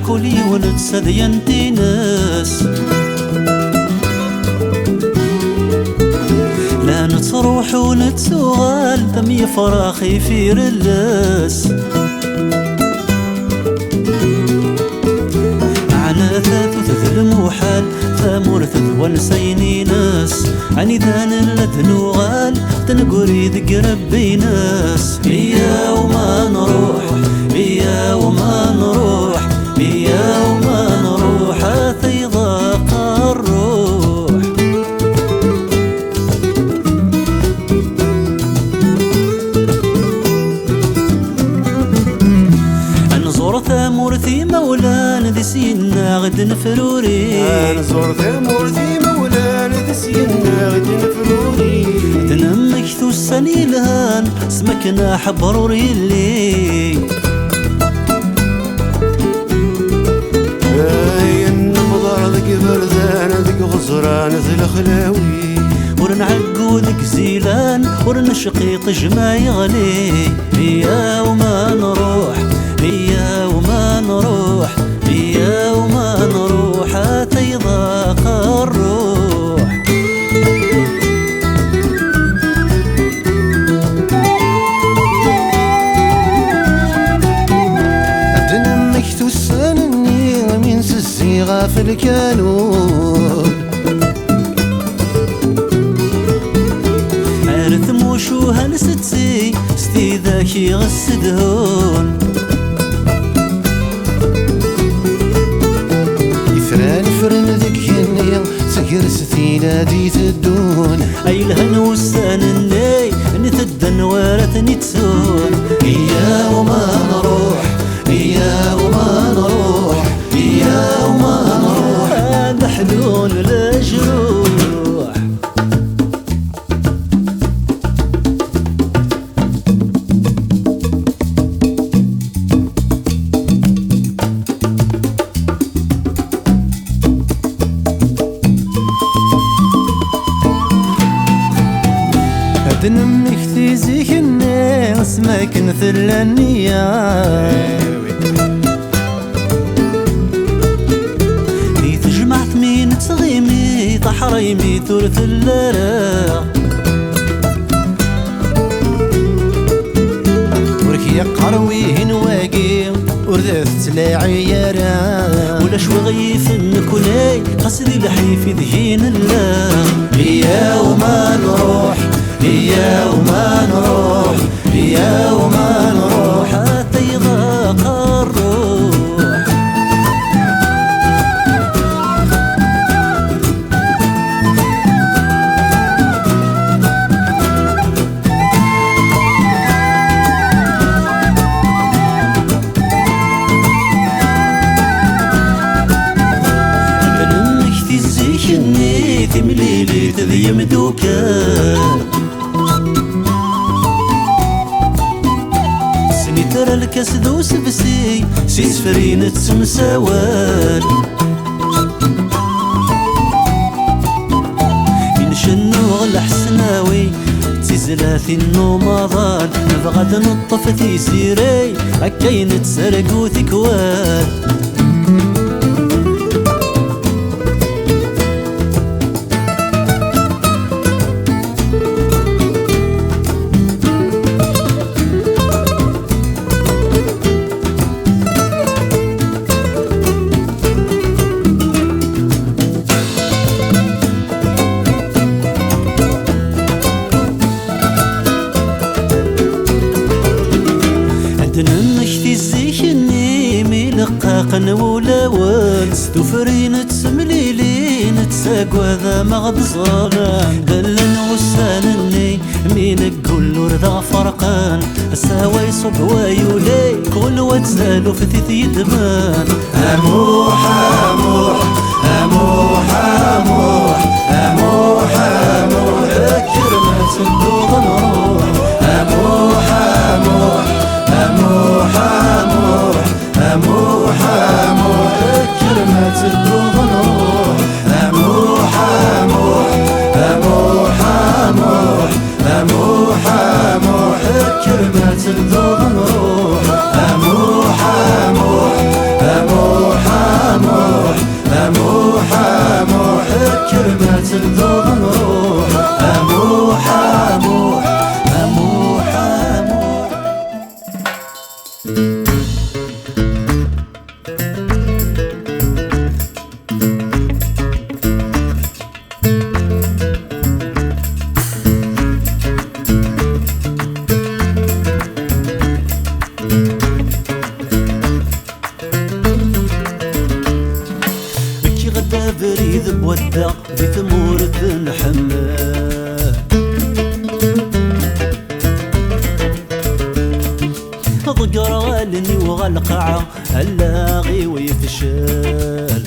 كولي ونتسدينتي ناس لا نتروح ونتسوغال دمي فراخي في رلاس على ثاث وثذل محال ثامورث ونسيني ناس عني ذان لدنوغال تنقري ذق ربي ناس إيا وما نروح إيا وما نروح إيا وما نروح حتى ضاق الروح نزور ثامورثي مولانا ذي سينا غد نفروري نزور ثامورثي مولانا ذي سينا غد نفروري تنمك ثوساني لهان سمكنا حبروري اللي النمضر ذك برزان ذك غزران ذي الخلاوي ورنعقو ذك زيلان ورنشقيط جماي غلي إيا وما نروح إيا وما نروح إيا وما نروح حتى يضاق الروح أدنمك ثوسانني من سزيغة في الكانون عرث موشو هنستسي ستي ذاكي غسدهون يفران فرن ذك هنيا سكر ستينا دي تدون أي الهن والسان الني نتدن ورثني تسون إيا وما نروح إيا وما نروح إيا وما نروح هذا حلول الجروح تنمك تيزيك الناس ما كنثل النية دي تجمعت مين تغيمي طحريمي ثلث اللراء وركي قروي نواقي وردت تلاعي يارا ولا شو غيف نكوني قصدي لحيفي ذهين الله إيا وما نروح إيا وما نروح إيا وما نروح حتى يضاق الروح لأنك تزيكني تمليلي تذيم دوكان ترى الكاس دوس بسي سيس فرينة سمساوال ينشنو غل حسناوي تزلاثي النومضان نبغى نطف في سيري هكاين تسرقو ثكوال لقاقن ولاوان ستوفرين تسمليلين تساقوا ذا مغبزان دلن وسانني مين قول ورذا فرقان الساوي صب ويولي كل وتزالو في ثيث يدمان أموح أموح أموح أموح أموح أموح كرمات الدوغ نروح أموح أموح أموح أموح أموح أموح كرمات الدوغ نروح أموح أموح أموح أموح أموح أموح كرمات الدوغ نروح أموح أموح أموح كي غدا بريد بودا في ثمورة الحمام ضقر غالني وغالقعة اللاغي ويفشل